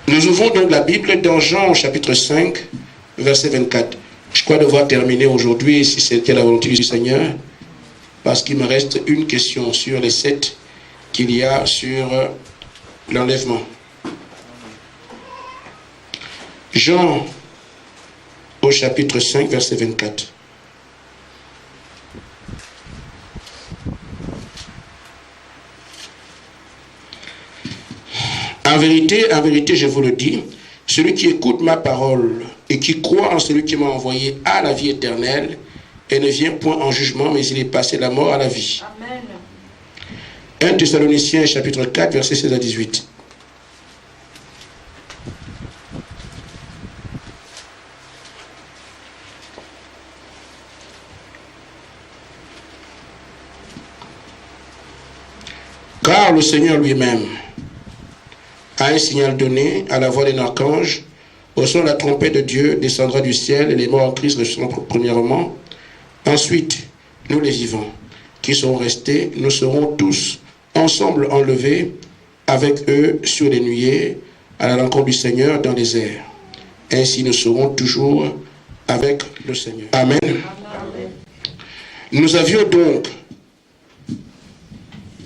Nous ouvrons donc la Bible dans Jean chapitre 5, verset 24. Je crois devoir terminer aujourd'hui, si c'était la volonté du Seigneur, parce qu'il me reste une question sur les 7 qu'il y a sur l'enlèvement. Jean au chapitre 5, verset 24. En vérité, je vous le dis, celui qui écoute ma parole et qui croit en celui qui m'a envoyé a la vie éternelle et ne vient point en jugement, mais il est passé de la mort à la vie. Amen. 1 Thessaloniciens chapitre 4, verset 16 à 18. Car le Seigneur lui-même a un signal donné à la voix d'un archange, au son de la trompette de Dieu descendra du ciel et les morts en Christ ressusciteront premièrement. Ensuite, nous les vivants qui serons restés, nous serons tous ensemble enlevés avec eux sur les nuées à la rencontre du Seigneur dans les airs. Ainsi nous serons toujours avec le Seigneur. Amen. Amen. Nous avions donc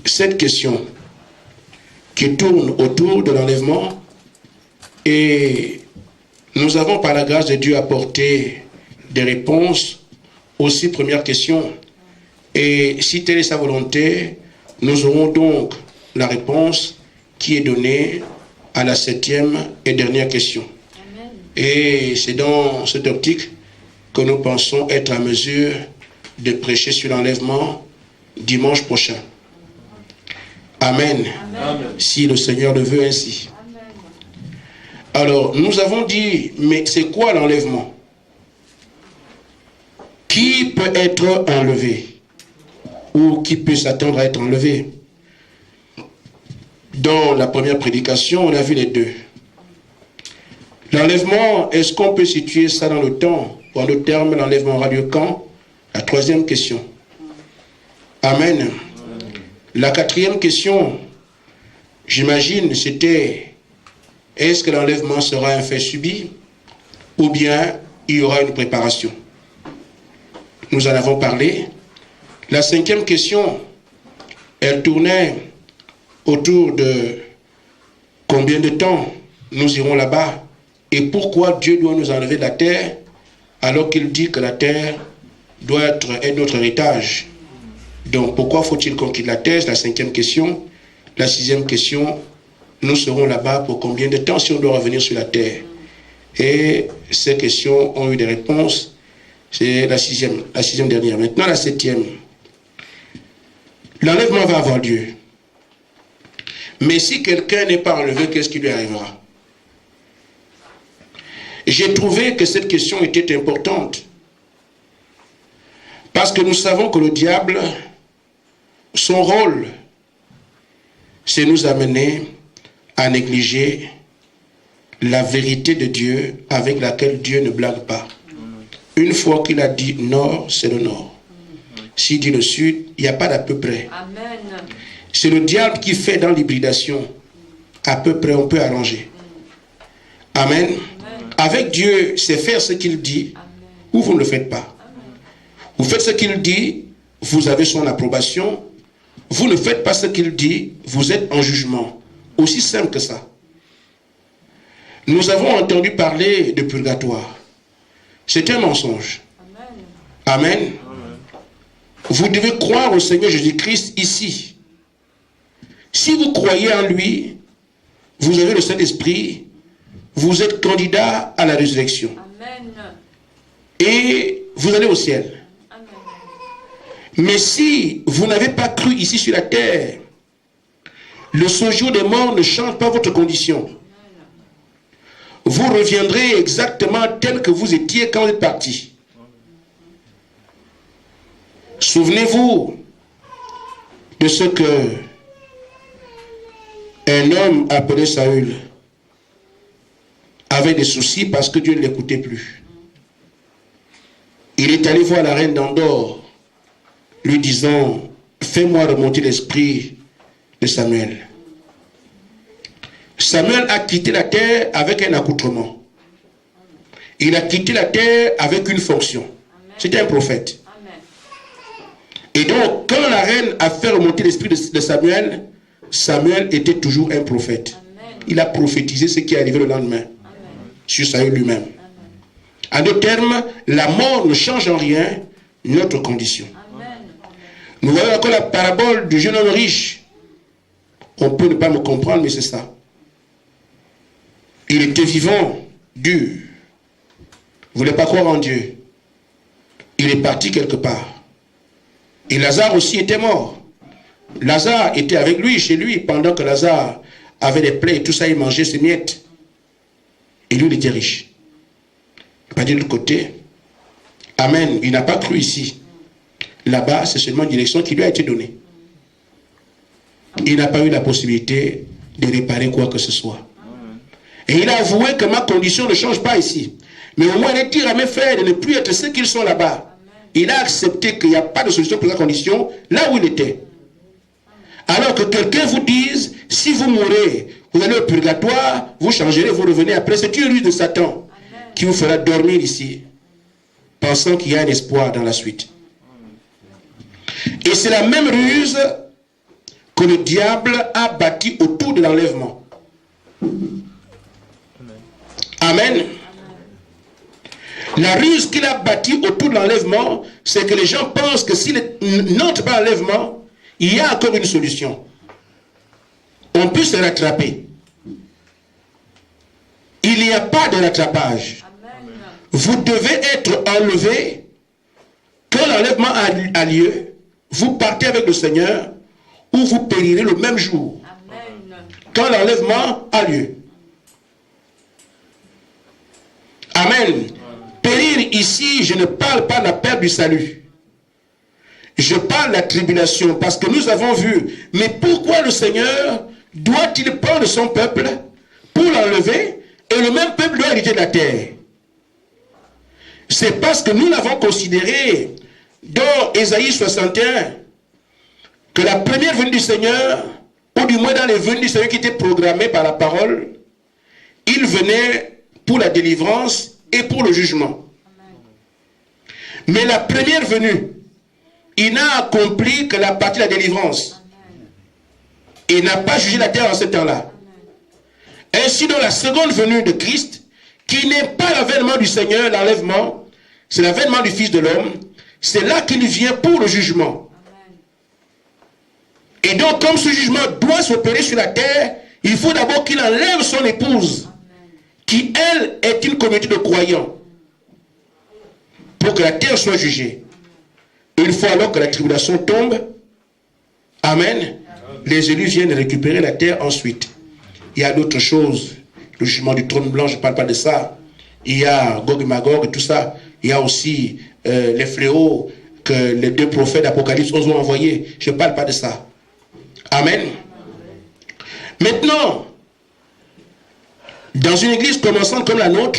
cette question qui tourne autour de l'enlèvement et nous avons par la grâce de Dieu apporté des réponses aux 6 premières questions et si telle est sa volonté, nous aurons donc la réponse qui est donnée à la 7e et dernière question. Amen. Et c'est dans cette optique que nous pensons être à mesure de prêcher sur l'enlèvement dimanche prochain. Amen. Amen. Si le Seigneur le veut ainsi. Amen. Alors, nous avons dit, mais c'est quoi l'enlèvement? Qui peut être enlevé? Ou qui peut s'attendre à être enlevé? Dans la première prédication, on a vu les deux. L'enlèvement, est-ce qu'on peut situer ça dans le temps? Ou en d'autres termes, l'enlèvement aura lieu quand? La 3e question. Amen. La 4e question, j'imagine, c'était est-ce que l'enlèvement sera un fait subi ou bien il y aura une préparation? Nous en avons parlé. La 5e question, elle tournait autour de combien de temps nous irons là-bas et pourquoi Dieu doit nous enlever de la terre alors qu'il dit que la terre doit être notre héritage. Donc, pourquoi faut-il qu'on quitte la terre? La 5e question. La 6e question, nous serons là-bas pour combien de temps si on doit revenir sur la terre? Et ces questions ont eu des réponses. C'est la 6e dernière. Maintenant, la 7e. L'enlèvement va avoir lieu. Mais si quelqu'un n'est pas enlevé, qu'est-ce qui lui arrivera? J'ai trouvé que cette question était importante. Parce que nous savons que le diable, son rôle, c'est nous amener à négliger la vérité de Dieu avec laquelle Dieu ne blague pas. Une fois qu'il a dit nord, c'est le nord. S'il dit le sud, il n'y a pas d'à peu près. Amen. C'est le diable qui fait dans l'hybridation. À peu près, on peut arranger. Amen. Amen. Avec Dieu, c'est faire ce qu'il dit. Amen. Ou vous ne le faites pas. Amen. Vous faites ce qu'il dit, vous avez son approbation. Vous ne faites pas ce qu'il dit, vous êtes en jugement. Aussi simple que ça. Nous avons entendu parler de purgatoire. C'est un mensonge. Amen. Amen. Vous devez croire au Seigneur Jésus-Christ ici. Si vous croyez en lui, vous avez le Saint-Esprit, vous êtes candidat à la résurrection. Amen. Et vous allez au ciel. Amen. Mais si vous n'avez pas cru ici sur la terre, le séjour des morts ne change pas votre condition. Amen. Vous reviendrez exactement tel que vous étiez quand vous êtes parti. Souvenez-vous de ce que un homme appelé Saül avait des soucis parce que Dieu ne l'écoutait plus. Il est allé voir la reine d'Andorre, lui disant « Fais-moi remonter l'esprit de Samuel ». Samuel a quitté la terre avec un accoutrement. Il a quitté la terre avec une fonction. C'était un prophète. Et donc, quand la reine a fait remonter l'esprit de Samuel, Samuel était toujours un prophète. Il a prophétisé ce qui est arrivé le lendemain sur Saül lui-même. En d'autres termes, la mort ne change en rien notre condition. Nous voyons encore la parabole du jeune homme riche. On peut ne pas me comprendre, mais c'est ça. Il était vivant, dur. Il ne voulait pas croire en Dieu. Il est parti quelque part. Et Lazare aussi était mort. Lazare était avec lui, chez lui, pendant que Lazare avait des plaies et tout ça, il mangeait ses miettes. Et lui, il était riche. Il n'a pas dit de l'autre côté. Amen. Il n'a pas cru ici. Là-bas, c'est seulement une direction qui lui a été donnée. Il n'a pas eu la possibilité de réparer quoi que ce soit. Et il a avoué que ma condition ne change pas ici. Mais au moins, il dire à mes frères de ne plus être ceux qu'ils sont là-bas. Il a accepté qu'il n'y a pas de solution pour sa condition là où il était. Alors que quelqu'un vous dise, si vous mourrez, vous allez au purgatoire, vous changerez, vous revenez après. C'est une ruse de Satan qui vous fera dormir ici, pensant qu'il y a un espoir dans la suite. Et c'est la même ruse que le diable a bâtie autour de l'enlèvement. Amen. La ruse qu'il a bâtie autour de l'enlèvement, c'est que les gens pensent que s'ils n'entrent pas l'enlèvement, il y a encore une solution. On peut se rattraper. Il n'y a pas de rattrapage. Amen. Vous devez être enlevé. Quand l'enlèvement a lieu, vous partez avec le Seigneur ou vous périrez le même jour. Amen. Quand l'enlèvement a lieu. Amen. Périr ici, je ne parle pas de la perte du salut. Je parle de la tribulation parce que nous avons vu. Mais pourquoi le Seigneur doit-il prendre son peuple pour l'enlever et le même peuple doit hériter de la terre? C'est parce que nous l'avons considéré dans Ésaïe 61 que la première venue du Seigneur, ou du moins dans les venues du Seigneur qui étaient programmées par la parole, il venait pour la délivrance et pour le jugement. Mais la première venue, il n'a accompli que la partie de la délivrance. Il n'a pas jugé la terre en ce temps-là. Ainsi, dans la seconde venue de Christ, qui n'est pas l'avènement du Seigneur, l'enlèvement, c'est l'avènement du Fils de l'homme, c'est là qu'il vient pour le jugement. Et donc, comme ce jugement doit s'opérer sur la terre, il faut d'abord qu'il enlève son épouse, qui, elle, est une communauté de croyants, pour que la terre soit jugée. Une fois alors que la tribulation tombe, amen, les élus viennent récupérer la terre ensuite. Il y a d'autres choses, le jugement du trône blanc, je ne parle pas de ça. Il y a Gog et Magog et tout ça. Il y a aussi les fléaux que les deux prophètes d'Apocalypse ont envoyés. Je ne parle pas de ça. Amen. Maintenant, dans une église commençante comme la nôtre,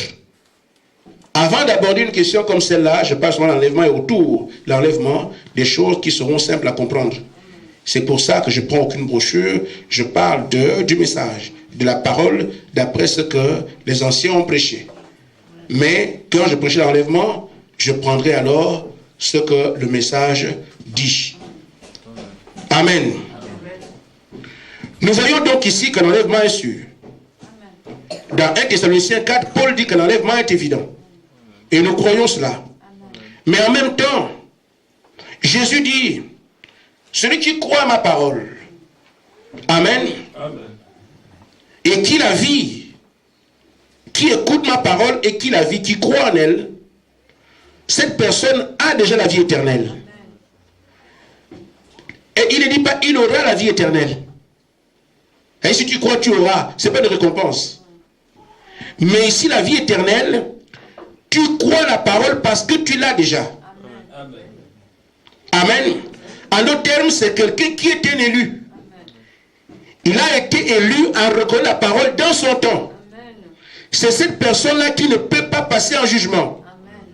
avant d'aborder une question comme celle-là, je parle sur l'enlèvement et autour de l'enlèvement, des choses qui seront simples à comprendre. C'est pour ça que je ne prends aucune brochure, je parle du message, de la parole, d'après ce que les anciens ont prêché. Mais quand je prêchais l'enlèvement, je prendrai alors ce que le message dit. Amen. Nous voyons donc ici que l'enlèvement est sûr. Dans 1 Thessaloniciens 4, Paul dit que l'enlèvement est évident. Et nous croyons cela. Mais en même temps, Jésus dit, celui qui croit à ma parole, amen, et qui la vit, qui écoute ma parole et qui la vit, qui croit en elle, cette personne a déjà la vie éternelle. Et il ne dit pas, il aura la vie éternelle. Et si tu crois, tu auras. Ce n'est pas de récompense. Mais ici, la vie éternelle, tu crois la parole parce que tu l'as déjà. Amen. Amen. En d'autres termes, c'est quelqu'un qui est un élu. Il a été élu en reconnaissant la parole dans son temps. C'est cette personne-là qui ne peut pas passer en jugement. Amen.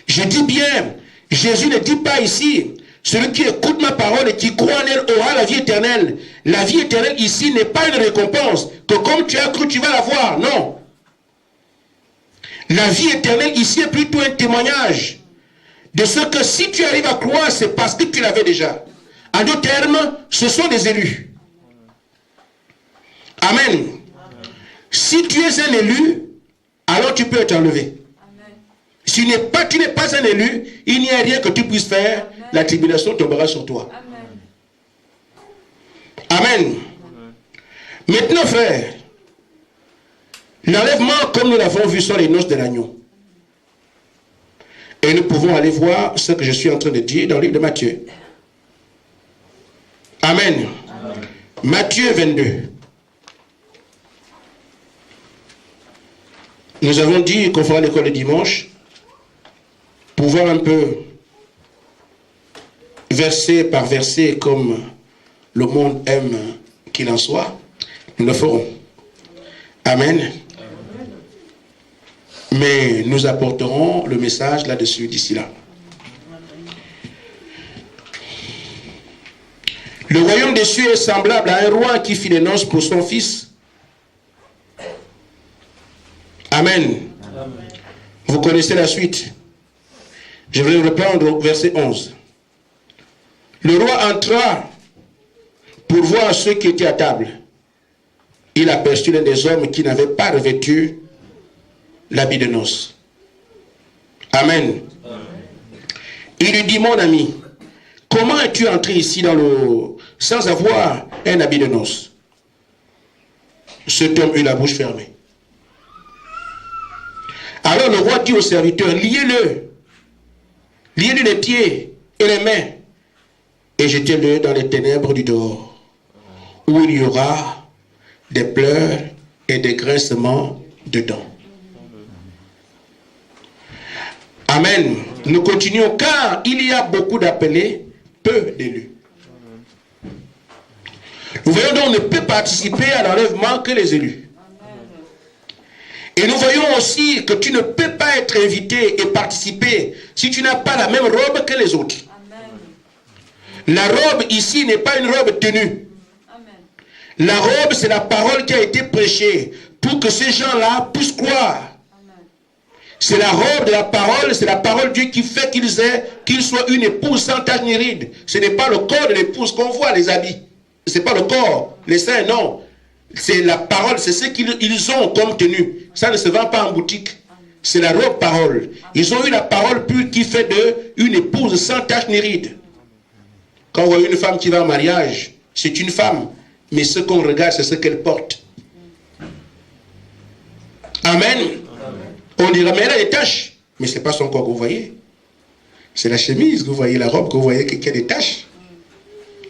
Je dis bien, Jésus ne dit pas ici Celui qui écoute ma parole et qui croit en elle aura la vie éternelle. La vie éternelle ici n'est pas une récompense, que comme tu as cru, tu vas l'avoir. Non. La vie éternelle ici est plutôt un témoignage de ce que si tu arrives à croire, c'est parce que tu l'avais déjà. En d'autres termes, ce sont des élus. Amen. Si tu es un élu, alors tu peux être enlevé. Si tu n'es pas un élu, il n'y a rien que tu puisses faire. Amen. La tribulation tombera sur toi. Amen. Amen. Maintenant, frère, l'enlèvement, comme nous l'avons vu, sont les noces de l'agneau. Et nous pouvons aller voir ce que je suis en train de dire dans le livre de Matthieu. Amen. Amen. Matthieu 22. Nous avons dit qu'on fera l'école le dimanche pour voir un peu verset par verset comme le monde aime qu'il en soit. Nous le ferons. Amen. Amen. Mais nous apporterons le message là-dessus d'ici là. Le royaume des cieux est semblable à un roi qui fit des noces pour son fils. Amen. Amen. Vous connaissez la suite. Je vais reprendre au verset 11. Le roi entra pour voir ceux qui étaient à table. Il aperçut l'un des hommes qui n'avait pas revêtu l'habit de noces. Amen. Amen. Il lui dit, mon ami, comment es-tu entré ici sans avoir un habit de noces? Cet homme eut la bouche fermée. Alors le roi dit au serviteur, liez-le les pieds et les mains, et jetez-le dans les ténèbres du dehors, où il y aura des pleurs et des grincements de dents. Amen. Nous continuons, car il y a beaucoup d'appelés, peu d'élus. Nous voyons donc, on ne peut participer à l'enlèvement que les élus. Et nous voyons aussi que tu ne peux pas être invité et participer si tu n'as pas la même robe que les autres. Amen. La robe ici n'est pas une robe tenue. Amen. La robe, c'est la parole qui a été prêchée pour que ces gens-là puissent croire. C'est la robe de la parole, c'est la parole de Dieu qui fait qu'ils soient une épouse sans tache ni ride. Ce n'est pas le corps de l'épouse qu'on voit, les habits. Ce n'est pas le corps, les seins, non. C'est la parole, c'est ce qu'ils ont comme tenue. Ça ne se vend pas en boutique. C'est la robe parole. Ils ont eu la parole pure qui fait d'eux une épouse sans tache ni ride. Quand on voit une femme qui va en mariage, c'est une femme. Mais ce qu'on regarde, c'est ce qu'elle porte. Amen. On dirait, mais elle a des taches. Mais ce n'est pas son corps que vous voyez. C'est la chemise que vous voyez, la robe que vous voyez qui a des taches.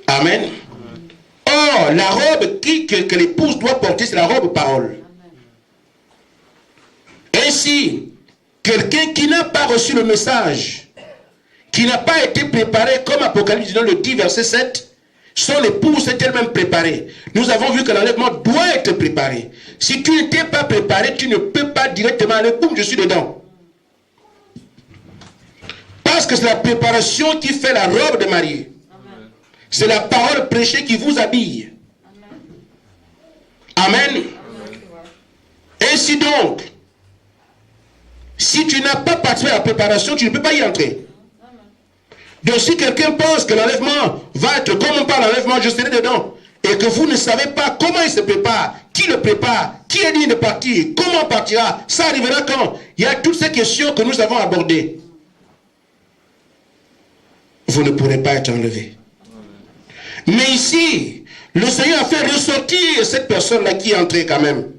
Amen. Or, la robe que l'épouse doit porter, c'est la robe parole. Ainsi, quelqu'un qui n'a pas reçu le message, qui n'a pas été préparé, comme Apocalypse le dit, verset 7, son épouse est elle-même préparée. Nous avons vu que l'enlèvement doit être préparé. Si tu n'étais pas préparé, tu ne peux pas directement aller, boum, je suis dedans. Parce que c'est la préparation qui fait la robe de mariée. C'est la parole prêchée qui vous habille. Amen. Amen. Ainsi donc, si tu n'as pas participé à la préparation, tu ne peux pas y entrer. Donc si quelqu'un pense que l'enlèvement va être comme on parle l'enlèvement, je serai dedans, et que vous ne savez pas comment il se prépare, qui le prépare, qui est digne de partir, comment on partira, ça arrivera quand? Il y a toutes ces questions que nous avons abordées. Vous ne pourrez pas être enlevé. Mais ici, le Seigneur a fait ressortir cette personne-là qui est entrée quand même.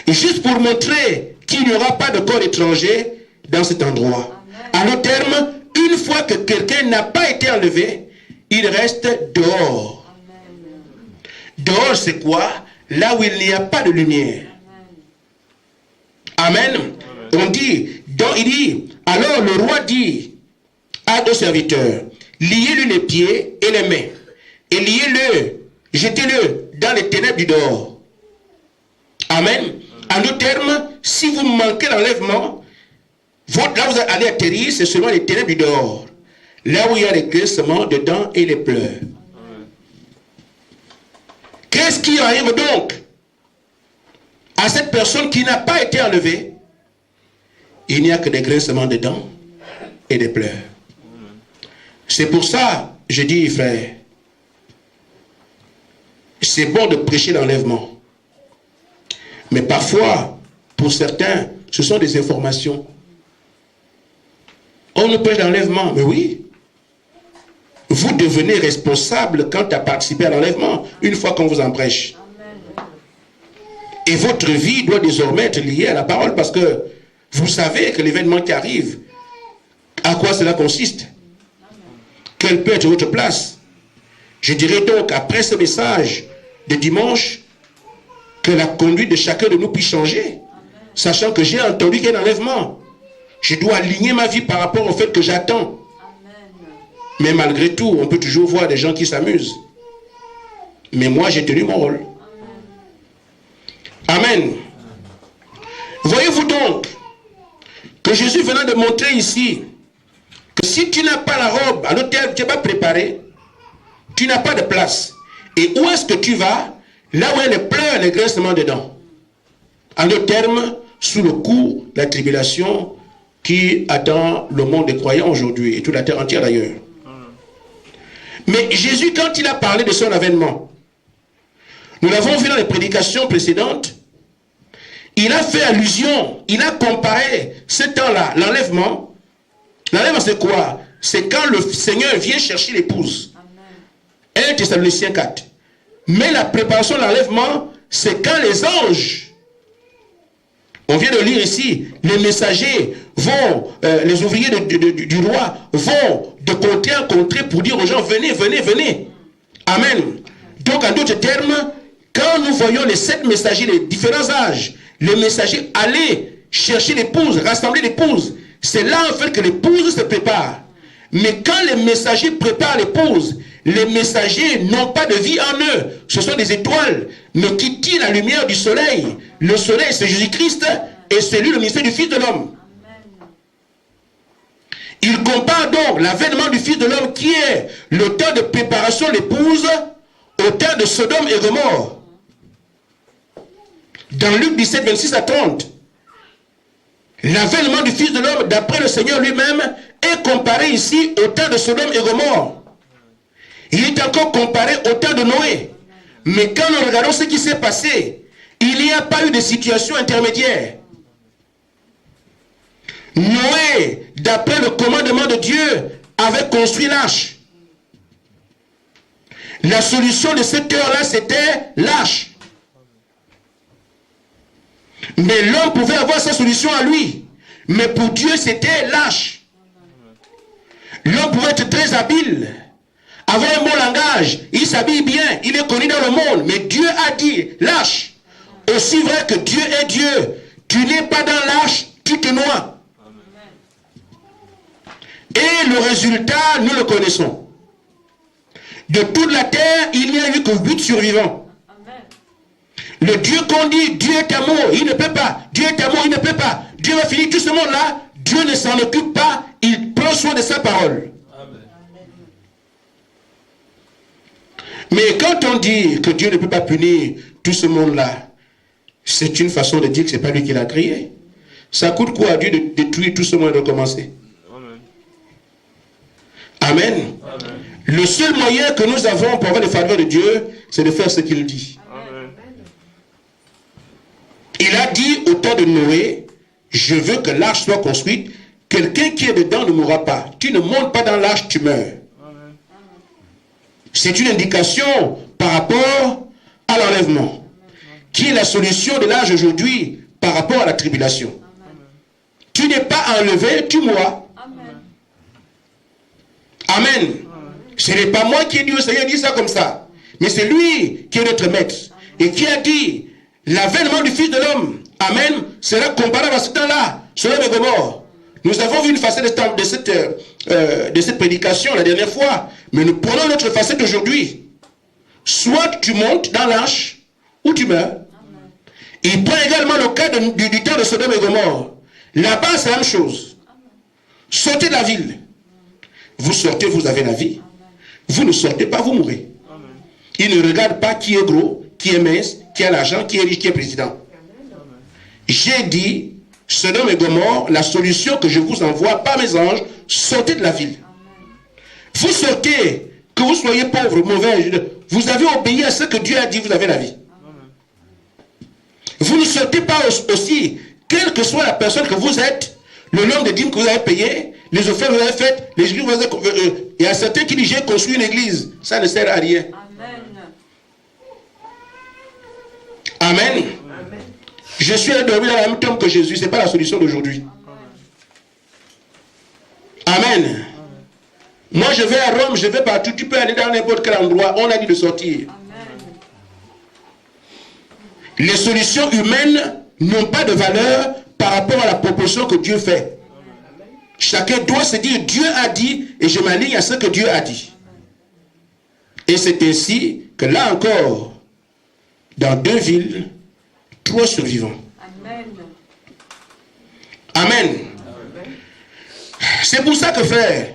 Et juste pour montrer qu'il n'y aura pas de corps étranger dans cet endroit. À long terme, une fois que quelqu'un n'a pas été enlevé, il reste dehors. Dehors, c'est quoi? Là où il n'y a pas de lumière. Amen. On dit, donc il dit, alors le roi dit à deux serviteurs, liez-lui les pieds et les mains, et liez-le, jetez-le dans les ténèbres du dehors. Amen. En d'autres termes, si vous manquez l'enlèvement, là vous allez atterrir, c'est seulement les ténèbres du dehors. là où il y a les grincements de dents et les pleurs. Qu'est-ce qui arrive donc à cette personne qui n'a pas été enlevée? Il n'y a que des grincements de dents et des pleurs. C'est pour ça, je dis, frère, c'est bon de prêcher l'enlèvement. Mais parfois, pour certains, ce sont des informations. On nous prêche l'enlèvement, mais oui. Vous devenez responsable quand tu as participé à l'enlèvement, une fois qu'on vous en prêche. Et votre vie doit désormais être liée à la parole, parce que vous savez que l'événement qui arrive, à quoi cela consiste? Quelle peut être votre place? Je dirais donc, après ce message de dimanche, que la conduite de chacun de nous puisse changer, sachant que j'ai entendu qu'il y a un enlèvement. Je dois aligner ma vie par rapport au fait que j'attends. Mais malgré tout, on peut toujours voir des gens qui s'amusent. Mais moi, j'ai tenu mon rôle. Amen. Voyez-vous donc que Jésus venant de montrer ici que si tu n'as pas la robe à l'hôtel, tu n'es pas préparé, tu n'as pas de place. Et où est-ce que tu vas? Là où il y a les pleurs, les grincements dedans. En d'autres termes, sous le coup de la tribulation qui attend le monde des croyants aujourd'hui et toute la terre entière d'ailleurs. Mais Jésus, quand il a parlé de son avènement, nous l'avons vu dans les prédications précédentes, il a fait allusion, il a comparé ce temps-là, l'enlèvement. L'enlèvement, c'est quoi? C'est quand le Seigneur vient chercher l'épouse. 1 Thessaloniciens 4. Mais la préparation de l'enlèvement, c'est quand les anges, on vient de lire ici, les messagers vont, les ouvriers du roi vont de contrée en contrée pour dire aux gens, venez, venez, venez. Amen. Donc, en d'autres termes, quand nous voyons les 7 messagers, les différents âges, les messagers aller chercher l'épouse, rassembler l'épouse, c'est là en fait que l'épouse se prépare. Mais quand les messagers préparent l'épouse, les messagers n'ont pas de vie en eux. Ce sont des étoiles, mais qui tirent la lumière du soleil. Le soleil, c'est Jésus-Christ, et c'est lui le ministère du Fils de l'homme. Il compare donc l'avènement du Fils de l'homme qui est le temps de préparation de l'épouse au temps de Sodome et Gomorrhe. Dans Luc 17, 26 à 30, l'avènement du Fils de l'homme, d'après le Seigneur lui-même, est comparé ici au temps de Sodome et Gomorrhe. Il est encore comparé au temps de Noé. Mais quand nous regardons ce qui s'est passé, il n'y a pas eu de situation intermédiaire. Noé, d'après le commandement de Dieu, avait construit l'arche. La solution de cette heure-là, c'était l'arche. Mais l'homme pouvait avoir sa solution à lui. Mais pour Dieu, c'était l'arche. L'homme pouvait être très habile, avoir un bon langage, il s'habille bien, il est connu dans le monde. Mais Dieu a dit, l'arche, aussi vrai que Dieu est Dieu, tu n'es pas dans l'arche, tu te noies. Et le résultat, nous le connaissons. De toute la terre, il n'y a eu que 8 survivants. Le Dieu qu'on dit, Dieu est amour, il ne peut pas. Dieu est amour, il ne peut pas. Dieu va finir tout ce monde-là. Dieu ne s'en occupe pas. Il prend soin de sa parole. Amen. Mais quand on dit que Dieu ne peut pas punir tout ce monde-là, c'est une façon de dire que ce n'est pas lui qui l'a créé. Ça coûte quoi à Dieu de détruire tout ce monde et de recommencer? Amen. Amen. Amen. Le seul moyen que nous avons pour avoir les faveurs de Dieu, c'est de faire ce qu'il dit. Amen. Il a dit au temps de Noé, je veux que l'arche soit construite. Quelqu'un qui est dedans ne mourra pas. Tu ne montes pas dans l'arche, tu meurs. C'est une indication par rapport à l'enlèvement, qui est la solution de l'âge aujourd'hui par rapport à la tribulation. Amen. Tu n'es pas enlevé, tu mourras. Amen. Amen. Ce n'est pas moi qui ai dit au Seigneur, dit ça comme ça. Mais c'est lui qui est notre maître. Et qui a dit, l'avènement du Fils de l'homme, Amen, sera comparable à ce temps-là, Sodome et Gomorrhe. Nous avons vu une facette de cette prédication la dernière fois, mais nous prenons notre facette aujourd'hui. Soit tu montes dans l'arche, ou tu meurs. Amen. Il prend également le cas du temps de Sodome et Gomorrhe. Là-bas, c'est la même chose. Amen. Sautez de la ville. Vous sortez, vous avez la vie. Vous ne sortez pas, vous mourrez. Il ne regarde pas qui est gros, qui est mince, qui a l'argent, qui est riche, qui est président. J'ai dit, Sodome et Gomorrhe, la solution que je vous envoie par mes anges, sortez de la ville. Vous sortez, que vous soyez pauvre, mauvais, vous avez obéi à ce que Dieu a dit, vous avez la vie. Vous ne sortez pas aussi, quelle que soit la personne que vous êtes, le nombre de dîmes que vous avez payé, les offres que vous avez faites, les églises que vous avez... Il y a certains qui disent, j'ai construit une église. Ça ne sert à rien. Amen. Amen. Je suis allé dormir dans la même tombe que Jésus. Ce n'est pas la solution d'aujourd'hui. Amen. Amen. Moi, je vais à Rome, je vais partout. Tu peux aller dans n'importe quel endroit. On a dit de sortir. Amen. Les solutions humaines n'ont pas de valeur par rapport à la proposition que Dieu fait. Chacun doit se dire, Dieu a dit, et je m'aligne à ce que Dieu a dit. Et c'est ainsi que là encore, dans 2 villes, 3 survivants. Amen. Amen. C'est pour ça que frère,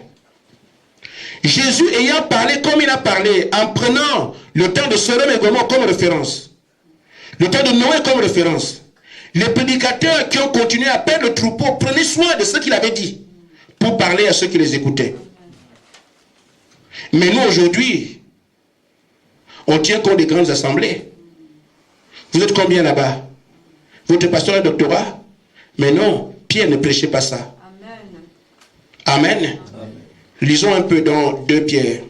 Jésus ayant parlé comme il a parlé, en prenant le temps de Sodome et Gomorrhe comme référence, le temps de Noé comme référence, les prédicateurs qui ont continué à perdre le troupeau, prenaient soin de ce qu'il avait dit pour parler à ceux qui les écoutaient. Mais nous aujourd'hui, on tient compte des grandes assemblées. Vous êtes combien là-bas? Votre pasteur a un doctorat? Mais non, Pierre ne prêchait pas ça. Amen. Amen. Amen. Lisons un peu dans 2 Pierre,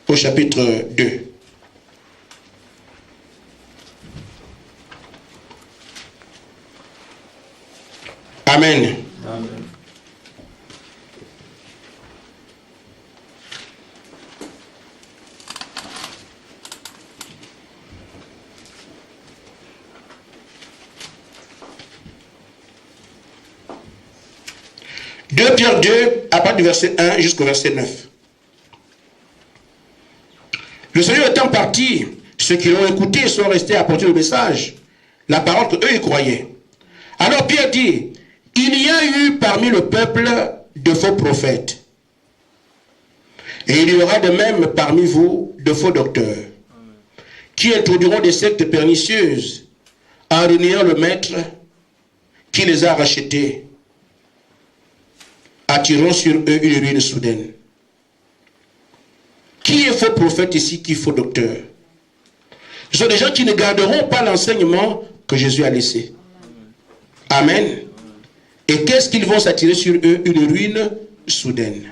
au chapitre 2. Amen. Amen. Pierre 2, à partir du verset 1 jusqu'au verset 9. Le Seigneur étant parti, ceux qui l'ont écouté sont restés à apporter le message, la parole qu'eux ils croyaient. Alors Pierre dit, il y a eu parmi le peuple de faux prophètes. Et il y aura de même parmi vous de faux docteurs, qui introduiront des sectes pernicieuses en reniant le maître qui les a rachetés, attirant sur eux une ruine soudaine. Qui est faux prophète ici, qui est faux docteur? Ce sont des gens qui ne garderont pas l'enseignement que Jésus a laissé. Amen. Et qu'est-ce qu'ils vont s'attirer sur eux? Une ruine soudaine.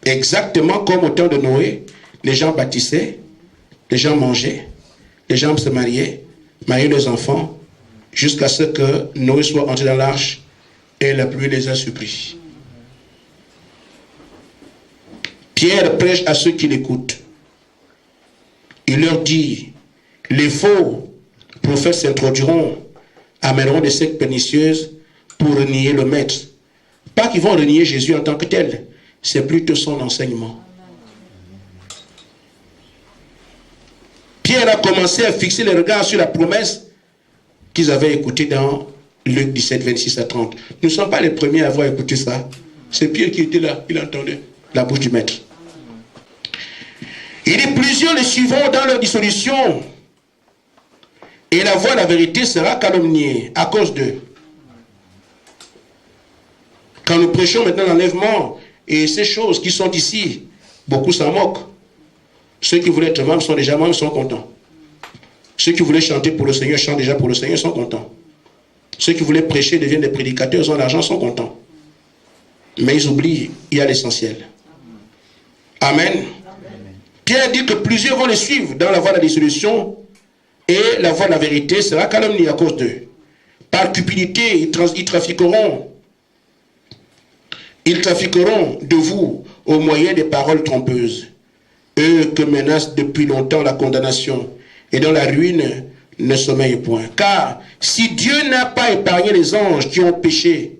Exactement comme au temps de Noé, les gens bâtissaient, les gens mangeaient, les gens se mariaient leurs enfants, jusqu'à ce que Noé soit entré dans l'arche et la pluie les a surpris. Pierre prêche à ceux qui l'écoutent. Il leur dit, les faux prophètes s'introduiront, amèneront des sectes pernicieuses pour renier le maître. Pas qu'ils vont renier Jésus en tant que tel, c'est plutôt son enseignement. Pierre a commencé à fixer les regards sur la promesse qu'ils avaient écoutée dans Luc 17, 26 à 30. Nous ne sommes pas les premiers à avoir écouté ça. C'est Pierre qui était là, il entendait la bouche du maître. Il dit, plusieurs les suivront dans leur dissolution, et la voie de la vérité sera calomniée à cause d'eux. Quand nous prêchons maintenant l'enlèvement et ces choses qui sont ici, beaucoup s'en moquent. Ceux qui voulaient être membres sont déjà membres, sont contents. Ceux qui voulaient chanter pour le Seigneur chantent déjà pour le Seigneur, sont contents. Ceux qui voulaient prêcher deviennent des prédicateurs, ils ont l'argent, sont contents. Mais ils oublient, il y a l'essentiel. Amen. Pierre dit que plusieurs vont les suivre dans la voie de la dissolution, et la voie de la vérité sera calomniée à cause d'eux. Par cupidité, ils trafiqueront de vous au moyen des paroles trompeuses. Eux que menace depuis longtemps la condamnation, et dont la ruine ne sommeille point. Car si Dieu n'a pas épargné les anges qui ont péché,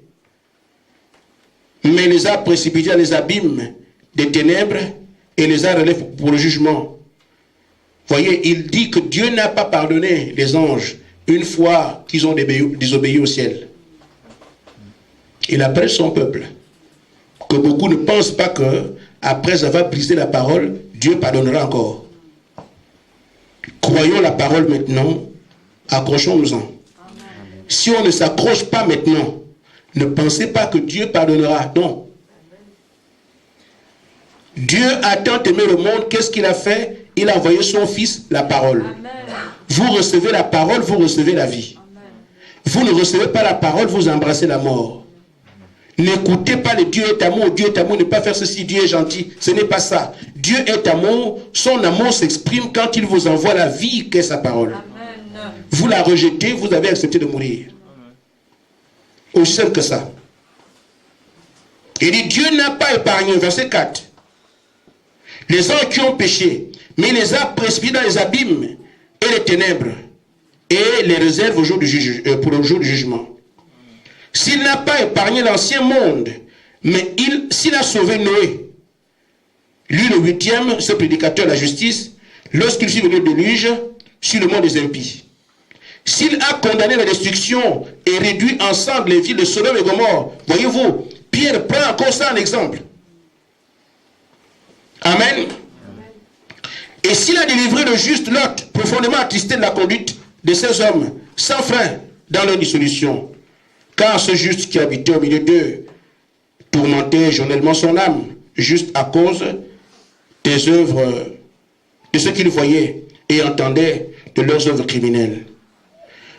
mais les a précipités dans les abîmes des ténèbres et les a relevés pour le jugement. Voyez, il dit que Dieu n'a pas pardonné les anges une fois qu'ils ont désobéi au ciel. Il appelle son peuple que beaucoup ne pensent pas que, après avoir brisé la parole, Dieu pardonnera encore. Croyons la parole maintenant, accrochons-nous-en. Si on ne s'accroche pas maintenant, ne pensez pas que Dieu pardonnera. Non. Dieu a tant aimé le monde, qu'est-ce qu'il a fait? Il a envoyé son Fils, la parole. Amen. Vous recevez la parole, vous recevez la vie. Amen. Vous ne recevez pas la parole, vous embrassez la mort. N'écoutez pas le Dieu est amour, Dieu est amour, ne pas faire ceci, Dieu est gentil. Ce n'est pas ça. Dieu est amour, son amour s'exprime quand il vous envoie la vie qu'est sa parole. Amen. Vous la rejetez, vous avez accepté de mourir. Aussi simple que ça. Il dit, Dieu n'a pas épargné, verset 4, les gens qui ont péché, mais il les a précipités dans les abîmes et les ténèbres, et les réserve au jour du pour le jour du jugement. S'il n'a pas épargné l'ancien monde, mais s'il a sauvé Noé, lui le 8e, ce prédicateur de la justice, lorsqu'il fut venu au déluge sur le monde des impies. S'il a condamné la destruction et réduit ensemble les villes de Sodome et Gomorrhe, voyez-vous, Pierre prend encore ça en exemple. Amen. Et s'il a délivré le juste Lot, profondément attristé de la conduite de ces hommes, sans frein dans leur dissolution, car ce juste qui habitait au milieu d'eux tourmentait journellement son âme, juste à cause des œuvres, de ce qu'il voyait et entendait de leurs œuvres criminelles.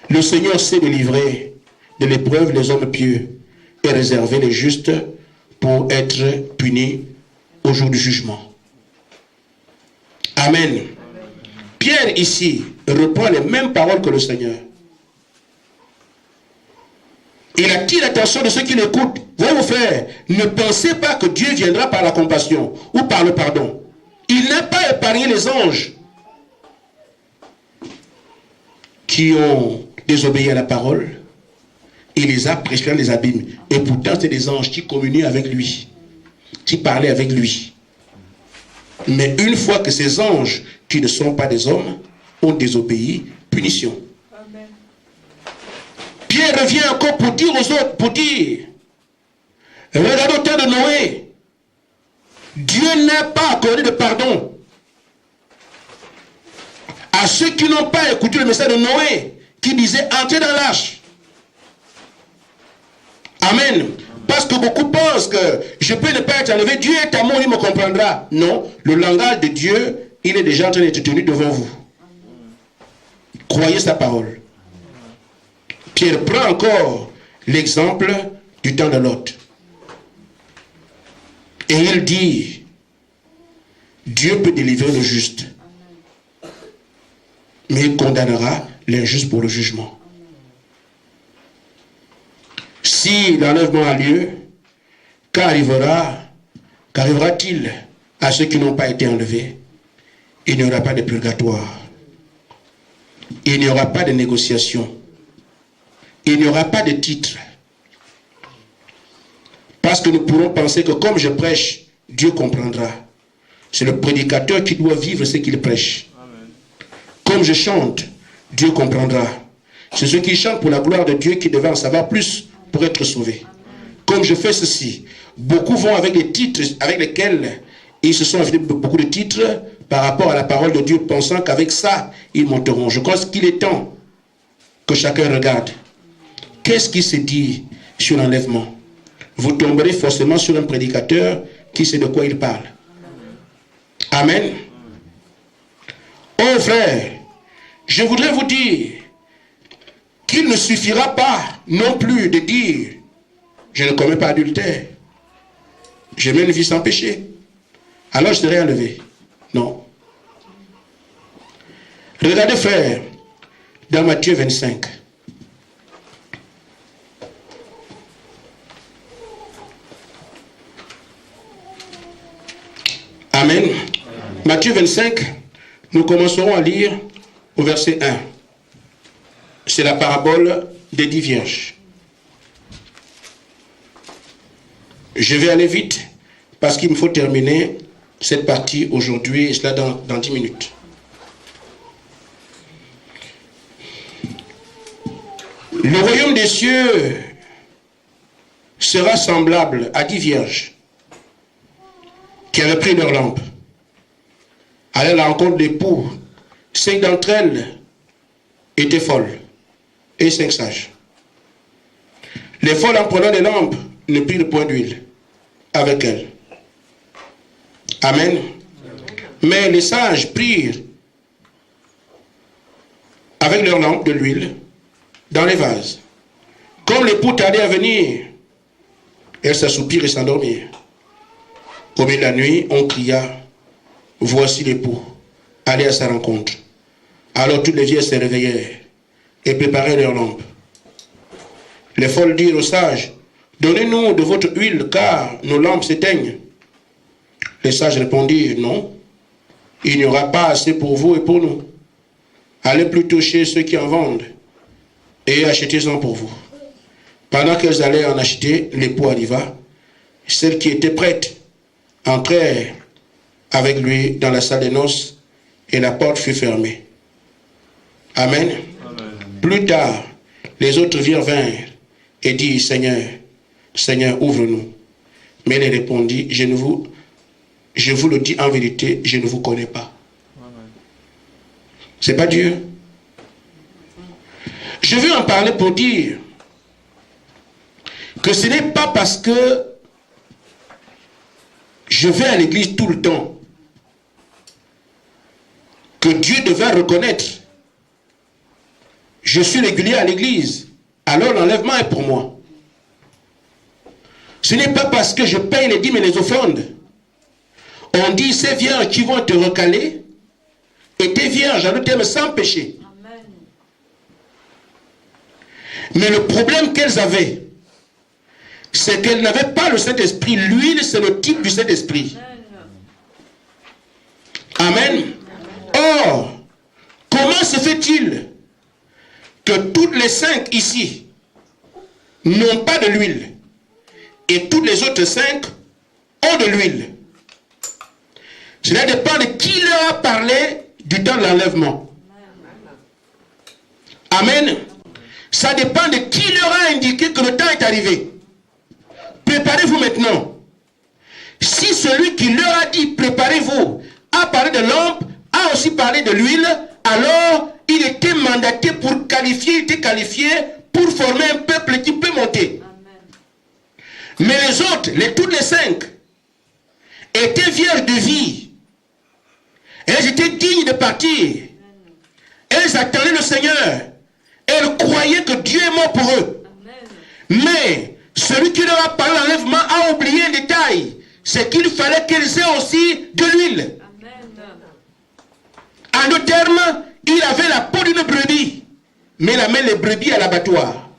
Le Seigneur sait délivrer de l'épreuve les hommes pieux et réserver les justes pour être punis au jour du jugement. Amen. Pierre ici reprend les mêmes paroles que le Seigneur. Il attire l'attention de ceux qui l'écoutent. Voyez vos frères, ne pensez pas que Dieu viendra par la compassion ou par le pardon. Il n'a pas épargné les anges qui ont désobéi à la parole. Il les a précipité dans les abîmes. Et pourtant, c'est des anges qui communiaient avec lui, qui parlaient avec lui. Mais une fois que ces anges, qui ne sont pas des hommes, ont désobéi, punition. Amen. Pierre revient encore pour dire aux autres, regardez au temps de Noé, Dieu n'a pas accordé de pardon à ceux qui n'ont pas écouté le message de Noé, qui disait entrez dans l'arche. Amen. Parce que beaucoup pensent que je peux ne pas être enlevé, Dieu est amour, il me comprendra. Non, le langage de Dieu, il est déjà en train d'être tenu devant vous. Croyez sa parole. Pierre prend encore l'exemple du temps de Lot. Et il dit, Dieu peut délivrer le juste, mais il condamnera l'injuste pour le jugement. Si l'enlèvement a lieu, qu'arrivera-t-il à ceux qui n'ont pas été enlevés? Il n'y aura pas de purgatoire. Il n'y aura pas de négociation. Il n'y aura pas de titre. Parce que nous pourrons penser que comme je prêche, Dieu comprendra. C'est le prédicateur qui doit vivre ce qu'il prêche. Amen. Comme je chante, Dieu comprendra. C'est ceux qui chantent pour la gloire de Dieu qui devaient en savoir plus pour être sauvés. Comme je fais ceci, beaucoup vont avec des titres avec lesquels ils se sont achetés beaucoup de titres par rapport à la parole de Dieu, pensant qu'avec ça, ils monteront. Je pense qu'il est temps que chacun regarde. Qu'est-ce qui se dit sur l'enlèvement? Vous tomberez forcément sur un prédicateur qui sait de quoi il parle. Amen. Oh frère, je voudrais vous dire qu'il ne suffira pas non plus de dire je ne commets pas adultère, je mène une vie sans péché, alors je serai enlevé. Non. Regardez frère, dans Matthieu 25. Amen. Matthieu 25, nous commencerons à lire au verset 1. C'est la parabole des 10 vierges. Je vais aller vite parce qu'il me faut terminer cette partie aujourd'hui et cela dans 10 minutes. Le royaume des cieux sera semblable à 10 vierges avaient pris leur lampe, allaient à la rencontre de l'époux. 5 d'entre elles étaient folles et 5 sages. Les folles, en prenant des lampes, ne prirent point d'huile avec elles. Amen. Mais les sages prirent avec leurs lampes de l'huile dans les vases. Comme l'époux tardait à venir, elles s'assoupirent et s'endormirent. Au milieu de la nuit, on cria, voici l'époux, allez à sa rencontre. Alors toutes les vieilles se réveillèrent et préparèrent leurs lampes. Les folles dirent aux sages, donnez-nous de votre huile, car nos lampes s'éteignent. Les sages répondirent, non, il n'y aura pas assez pour vous et pour nous. Allez plutôt chez ceux qui en vendent et achetez-en pour vous. Pendant qu'elles allaient en acheter, l'époux arriva. Celles qui étaient prêtes entrèrent avec lui dans la salle des noces et la porte fut fermée. Amen. Amen. Plus tard, les autres vinrent et dirent, Seigneur, Seigneur, ouvre-nous. Mais il répondit, je vous le dis en vérité, je ne vous connais pas. C'est pas Dieu. Je veux en parler pour dire que ce n'est pas parce que je vais à l'église tout le temps que Dieu devait reconnaître je suis régulier à l'église, alors l'enlèvement est pour moi. Ce n'est pas parce que je paye les dîmes et les offrandes. On dit ces vierges qui vont te recaler et tes vierges en terme sans péché. Amen. Mais le problème qu'elles avaient, c'est qu'elles n'avaient pas le Saint-Esprit. L'huile, c'est le type du Saint-Esprit. Amen. Or, comment se fait-il que toutes les 5 ici n'ont pas de l'huile et toutes les autres 5 ont de l'huile? Cela dépend de qui leur a parlé du temps de l'enlèvement. Amen. Ça dépend de qui leur a indiqué que le temps est arrivé. Préparez-vous maintenant. Si celui qui leur a dit préparez-vous a parlé de lampe, a aussi parlé de l'huile, alors il était mandaté pour qualifier, il était qualifié pour former un peuple qui peut monter. Amen. Mais les autres, toutes les 5, étaient vierges de vie. Elles étaient dignes de partir. Elles attendaient le Seigneur. Elles croyaient que Dieu est mort pour eux. Amen. Mais celui qui leur a parlé d'enlèvement a oublié un détail. C'est qu'il fallait qu'elles aient aussi de l'huile. En d'autres termes, il avait la peau d'une brebis, mais il amène les brebis à l'abattoir.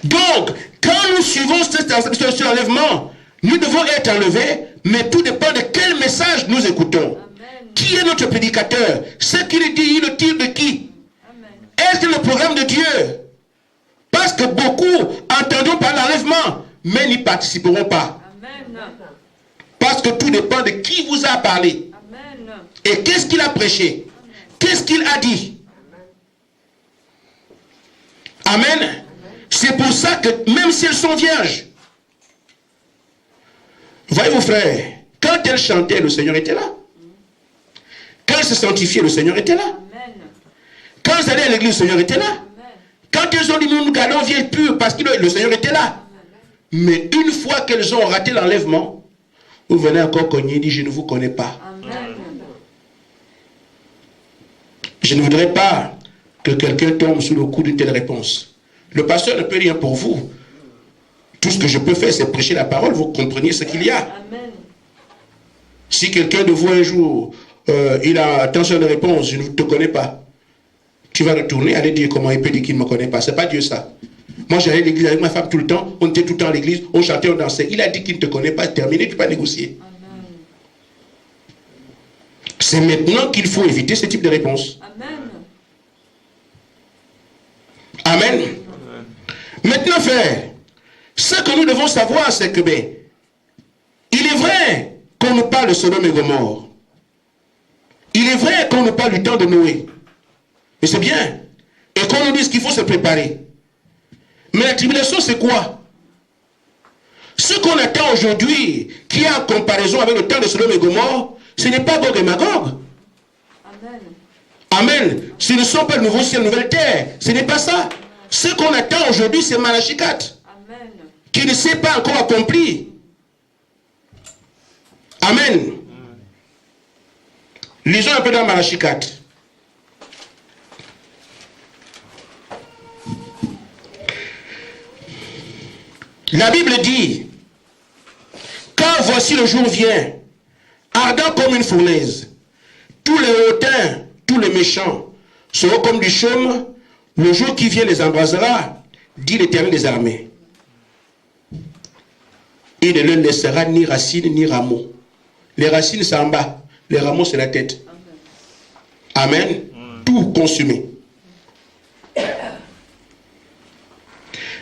Donc, quand nous suivons cet enlèvement, nous devons être enlevés, mais tout dépend de quel message nous écoutons. Amen. Qui est notre prédicateur? Ce qu'il dit, il le tire de qui? Est-ce le programme de Dieu? Parce que beaucoup entendront par l'enlèvement, mais n'y participeront pas. Amen. Parce que tout dépend de qui vous a parlé. Et qu'est-ce qu'il a prêché? Qu'est-ce qu'il a dit? Amen. C'est pour ça que même si elles sont vierges, voyez-vous frères, quand elles chantaient, le Seigneur était là. Quand elles se sanctifiaient, le Seigneur était là. Quand elles allaient à l'église, le Seigneur était là. Quand elles ont dit nous gardons vie pure parce que le Seigneur était là. Mais une fois qu'elles ont raté l'enlèvement, vous venez encore cogner et dire je ne vous connais pas. Amen. Je ne voudrais pas que quelqu'un tombe sous le coup d'une telle réponse. Le pasteur ne peut rien pour vous. Tout ce que je peux faire, c'est prêcher la parole. Vous compreniez ce qu'il y a. Amen. Si quelqu'un de vous un jour, il a attention de réponse, je ne te connais pas. Tu vas retourner, aller dire comment il peut dire qu'il ne me connaît pas. C'est pas Dieu ça. Moi j'allais à l'église avec ma femme tout le temps. On était tout le temps à l'église, on chantait, on dansait. Il a dit qu'il ne te connaît pas, terminé, tu ne peux pas négocier. Amen. C'est maintenant qu'il faut éviter ce type de réponse. Amen. Amen. Amen. Maintenant, frère, ce que nous devons savoir, c'est que, il est vrai qu'on nous parle de Sodome et Gomorrhe. Il est vrai qu'on nous parle du temps de Noé. Et c'est bien. Et qu'on nous dise qu'il faut se préparer. Mais la tribulation, c'est quoi? Ce qu'on attend aujourd'hui, qui est en comparaison avec le temps de Sodome et Gomorrhe, ce n'est pas Gog et Magog. Amen. Amen. Ce ne sont pas le nouveau ciel, nouvelle terre. Ce n'est pas ça. Ce qu'on attend aujourd'hui, c'est Malachie 4. Amen. Qui ne s'est pas encore accompli. Amen. Lisons un peu dans Malachie 4. La Bible dit, car voici le jour vient, ardent comme une fournaise. Tous les hautains, tous les méchants seront comme du chaume. Le jour qui vient les embrasera, dit l'Éternel des armées. Il ne leur laissera ni racines ni rameaux. Les racines c'est en bas, les rameaux c'est la tête. Amen. Tout consumé.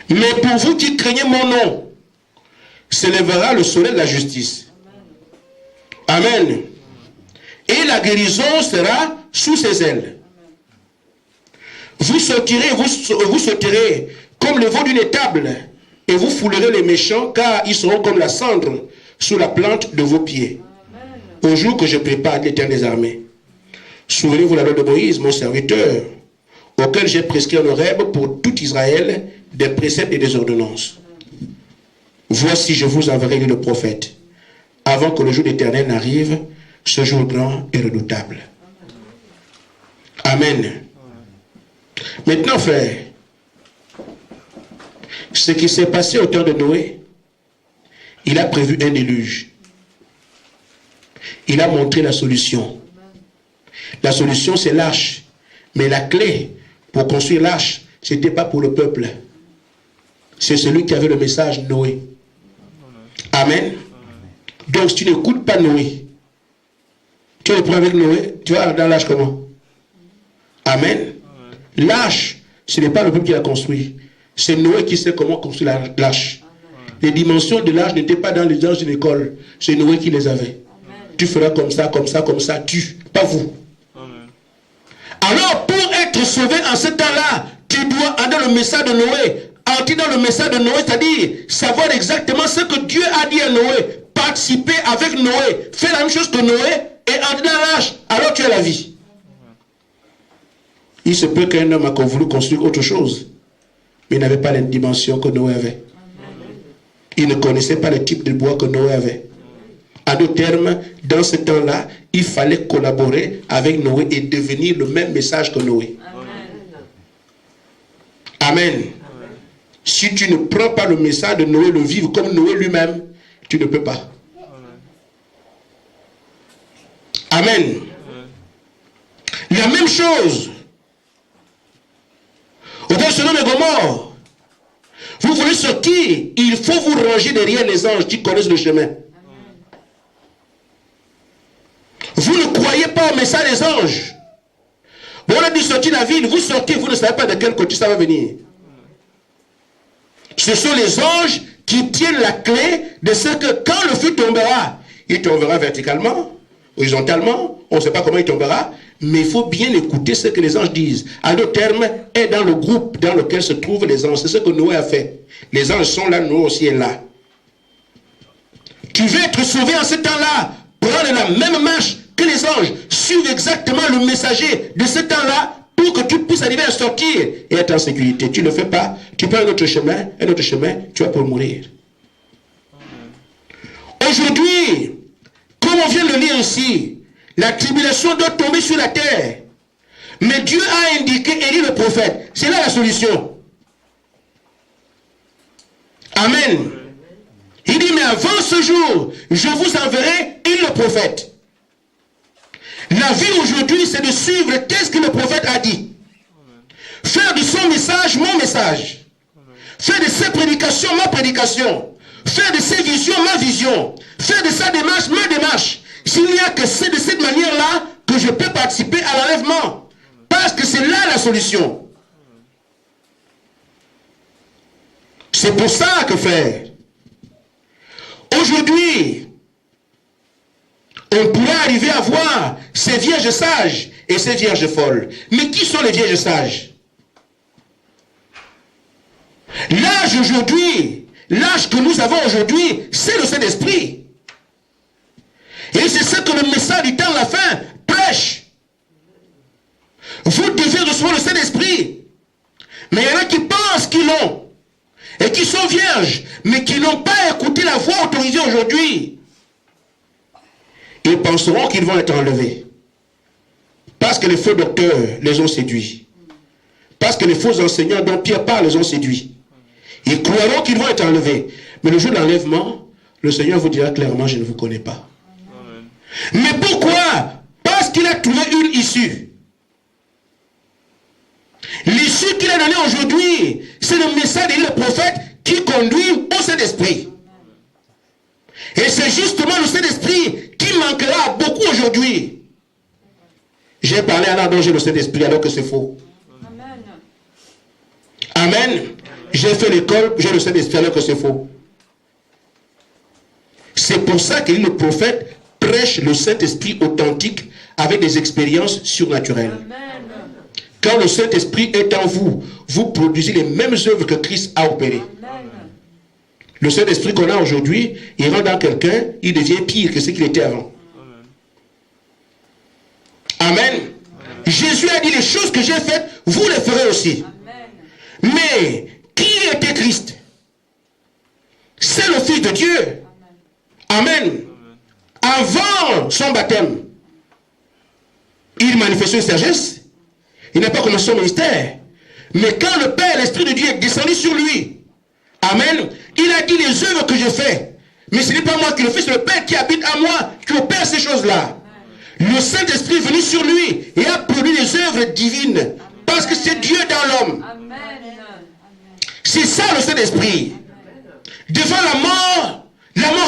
Mais pour vous qui craignez mon nom, s'élèvera le soleil de la justice. Amen. Et la guérison sera sous ses ailes. Vous sortirez comme le veau d'une étable, et vous foulerez les méchants, car ils seront comme la cendre sous la plante de vos pieds. Au jour que je prépare l'Éternel des armées. Souvenez-vous la loi de Moïse, mon serviteur, auquel j'ai prescrit en Horeb pour tout Israël des préceptes et des ordonnances. Voici, je vous enverrai le prophète, avant que le jour d'Éternel n'arrive, ce jour grand et redoutable. Amen. Maintenant, frère, ce qui s'est passé au temps de Noé, il a prévu un déluge. Il a montré la solution. La solution, c'est l'arche. Mais la clé pour construire l'arche, ce n'était pas pour le peuple. C'est celui qui avait le message Noé. Amen. Donc, si tu n'écoutes pas Noé, tu le prends avec Noé, tu vas dans l'arche comment? Amen. L'arche, ce n'est pas le peuple qui l'a construit. C'est Noé qui sait comment construire l'arche. Les dimensions de l'arche n'étaient pas dans les anges d'une école. C'est Noé qui les avait. Tu feras comme ça, comme ça, comme ça. Tu, pas vous. Alors, pour être sauvé en ce temps-là, tu dois aller dans le message de Noé. Entrer dans le message de Noé, c'est-à-dire savoir exactement ce que Dieu a dit à Noé. Participer avec Noé. Faire la même chose que Noé et entrer dans l'arche. Alors tu as la vie. Il se peut qu'un homme a voulu construire autre chose. Mais il n'avait pas les dimensions que Noé avait. Il ne connaissait pas le type de bois que Noé avait. En d'autres termes, dans ce temps-là, il fallait collaborer avec Noé et devenir le même message que Noé. Amen. Amen. Si tu ne prends pas le message de Noé, le vivre comme Noé lui-même, tu ne peux pas. Amen. La même chose. Au temps de Sodome et Gomorrhe, vous voulez sortir, il faut vous ranger derrière les anges qui connaissent le chemin. Vous ne croyez pas au message des anges. Bon, on a dit sortir la ville, vous sortez, vous ne savez pas de quel côté ça va venir. Ce sont les anges qui tiennent la clé de ce que quand le feu tombera, il tombera verticalement, horizontalement, on ne sait pas comment il tombera, mais il faut bien écouter ce que les anges disent. En d'autres termes, est dans le groupe dans lequel se trouvent les anges. C'est ce que Noé a fait. Les anges sont là, Noé aussi est là. Tu veux être sauvé en ce temps-là, prendre la même marche que les anges, suivre exactement le messager de ce temps-là pour que tu puisses arriver à sortir et être en sécurité. Tu ne le fais pas, tu prends un autre chemin, tu vas pour mourir. Aujourd'hui, comme on vient de le lire ici, la tribulation doit tomber sur la terre. Mais Dieu a indiqué Élie le prophète. C'est là la solution. Amen. Il dit, mais avant ce jour, je vous enverrai Élie le prophète. La vie aujourd'hui, c'est de suivre qu'est-ce que le prophète a dit. Faire de son message mon message. Faire de ses prédications ma prédication. Faire de ses visions ma vision. Faire de sa démarche ma démarche. S'il n'y a que c'est de cette manière-là que je peux participer à l'enlèvement. Parce que c'est là la solution. C'est pour ça que faire. Aujourd'hui, on pourrait arriver à voir ces vierges sages et ces vierges folles. Mais qui sont les vierges sages? L'âge aujourd'hui l'âge que nous avons aujourd'hui, c'est le Saint-Esprit. Et c'est ce que le message du temps de la fin prêche. Vous devez recevoir le Saint-Esprit. Mais il y en a qui pensent qu'ils l'ont. Et qui sont vierges, mais qui n'ont pas écouté la voix autorisée aujourd'hui. Ils penseront qu'ils vont être enlevés. Parce que les faux docteurs les ont séduits. Parce que les faux enseignants dont Pierre parle les ont séduits. Ils croiront qu'ils vont être enlevés. Mais le jour de l'enlèvement, le Seigneur vous dira clairement, je ne vous connais pas. Amen. Mais pourquoi? Parce qu'il a trouvé une issue. L'issue qu'il a donnée aujourd'hui, c'est le message de le prophète qui conduit au Saint-Esprit. Et c'est justement le Saint-Esprit qui manquera à beaucoup aujourd'hui. J'ai parlé à l'un dont j'ai le Saint-Esprit alors que c'est faux. Amen. Amen. J'ai fait l'école, j'ai le Saint-Esprit alors que c'est faux. C'est pour ça que le prophète prêche le Saint-Esprit authentique avec des expériences surnaturelles. Amen. Quand le Saint-Esprit est en vous, vous produisez les mêmes œuvres que Christ a opérées. Amen. Le Saint-Esprit qu'on a aujourd'hui, il rentre dans quelqu'un, il devient pire que ce qu'il était avant. Amen. Amen. Jésus a dit, les choses que j'ai faites, vous les ferez aussi. Amen. Mais, qui était Christ? C'est le Fils de Dieu. Amen. Amen. Avant son baptême, il manifestait une sagesse. Il n'a pas commencé son ministère. Mais quand le Père, l'Esprit de Dieu est descendu sur lui, Amen, il a dit les œuvres que je fais. Mais ce n'est pas moi qui le fais, c'est le Père qui habite en moi, qui opère ces choses-là. Le Saint-Esprit est venu sur lui et a produit des œuvres divines. Amen. Parce que c'est Dieu dans l'homme. C'est ça le Saint-Esprit. Devant la mort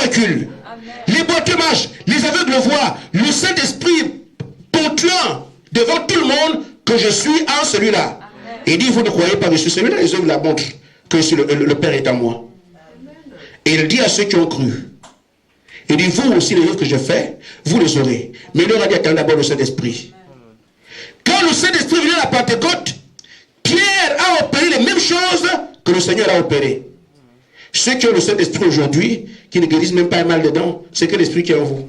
recule. Amen. Les boiteux marchent, les aveugles voient. Le Saint-Esprit ponctuant devant tout le monde que je suis en celui-là. Et il dit, vous ne croyez pas que je suis celui-là, les œuvres la montrent que le Père est en moi. Amen. Et il dit à ceux qui ont cru, il dit, vous aussi les œuvres que je fais, vous les aurez. Mais il leur a dit, attendez d'abord le Saint-Esprit. Quand le Saint-Esprit vient à la Pentecôte, Pierre a opéré les mêmes choses que le Seigneur a opéré. Ceux qui ont le Saint-Esprit aujourd'hui, qui ne guérissent même pas un mal dedans, c'est que l'Esprit qui est en vous.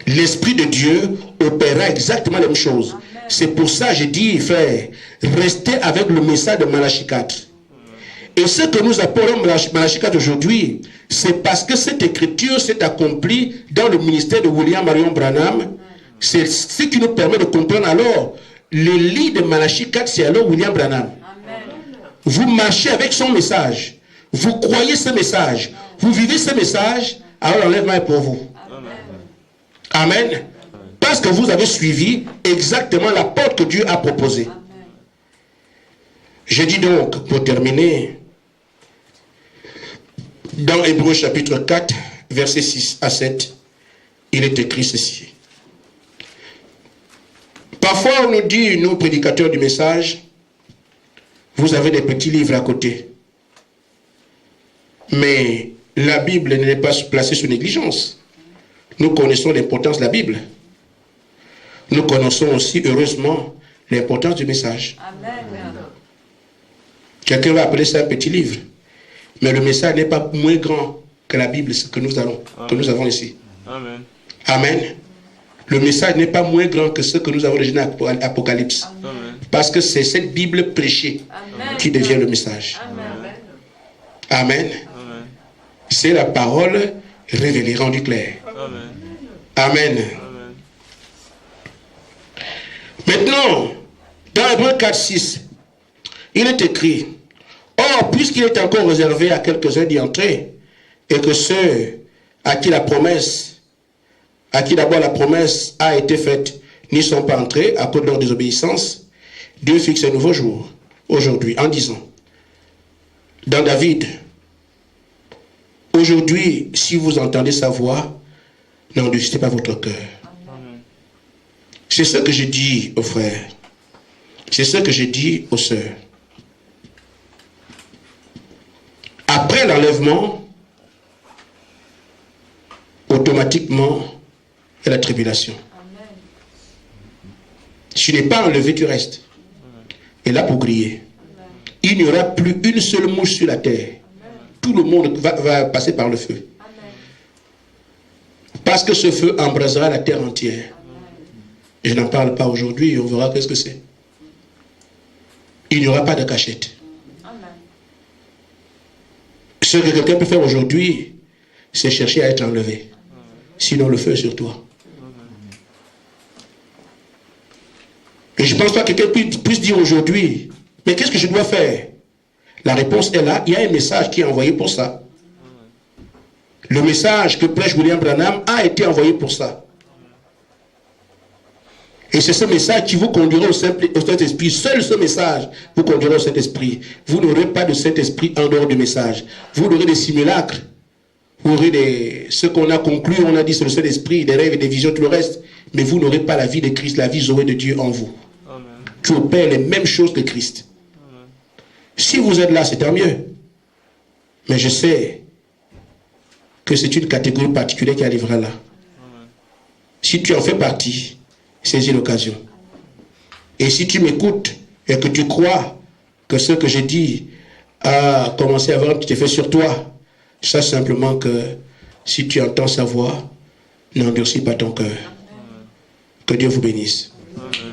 L'Esprit de Dieu opérera exactement les mêmes choses. C'est pour ça que j'ai dit, frère, restez avec le message de Malachie 4. Et ce que nous appelons Malachie 4 aujourd'hui, c'est parce que cette écriture s'est accomplie dans le ministère de William Marion Branham. C'est ce qui nous permet de comprendre alors, le lit de Malachie 4, c'est alors William Branham. Vous marchez avec son message, vous croyez ce message, vous vivez ce message, alors l'enlèvement est pour vous. Amen. Parce que vous avez suivi exactement la porte que Dieu a proposée. Je dis donc, pour terminer, dans Hébreux chapitre 4, versets 6 à 7, il est écrit ceci. Parfois on nous dit, nous prédicateurs du message, vous avez des petits livres à côté. Mais la Bible n'est pas placée sous négligence. Nous connaissons l'importance de la Bible. Nous connaissons aussi, heureusement, l'importance du message. Amen. Quelqu'un va appeler ça un petit livre. Mais le message n'est pas moins grand que la Bible que nous avons ici. Amen. Amen. Le message n'est pas moins grand que ce que nous avons déjà dans l'Apocalypse. Parce que c'est cette Bible prêchée qui devient le message. Amen. Amen. Amen. C'est la parole révélée, rendue claire. Amen. Amen. Amen. Maintenant, dans Hébreux 4, 6, il est écrit, or, puisqu'il est encore réservé à quelques-uns d'y entrer, et que ceux à qui d'abord la promesse a été faite, n'y sont pas entrés à cause de leur désobéissance, Dieu fixe un nouveau jour, aujourd'hui, en disant, dans David, aujourd'hui, si vous entendez sa voix, n'endurcissez pas votre cœur. C'est ce que je dis aux frères. C'est ce que je dis aux sœurs. Après l'enlèvement, automatiquement, il y a la tribulation. Amen. Tu n'es pas enlevé, tu restes. Et là pour griller. Amen. il n'y aura plus une seule mouche sur la terre. Tout le monde va passer par le feu. Parce que ce feu embrasera la terre entière. Je n'en parle pas aujourd'hui, on verra qu'est-ce que c'est. Il n'y aura pas de cachette. Ce que quelqu'un peut faire aujourd'hui, c'est chercher à être enlevé. Sinon le feu est sur toi. Et je ne pense pas que quelqu'un puisse dire aujourd'hui, mais qu'est-ce que je dois faire? La réponse est là, il y a un message qui est envoyé pour ça. Le message que prêche William Branham a été envoyé pour ça. Et c'est ce message qui vous conduira au Saint-Esprit. Seul ce message vous conduira au Saint-Esprit. Vous n'aurez pas de Saint-Esprit en dehors du message. Vous aurez des simulacres. Vous aurez ce qu'on a conclu, on a dit sur le Saint-Esprit, des rêves et des visions, tout le reste. Mais vous n'aurez pas la vie de Christ, la vie Zoé de Dieu en vous. Amen. Qui opère les mêmes choses que Christ. Amen. Si vous êtes là, c'est tant mieux. Mais je sais que c'est une catégorie particulière qui arrivera là. Amen. Si tu en fais partie, saisis l'occasion. Et si tu m'écoutes et que tu crois que ce que j'ai dit a commencé à avoir un petit effet sur toi, sache simplement que si tu entends sa voix, n'endurcis pas ton cœur. Que Dieu vous bénisse. Amen.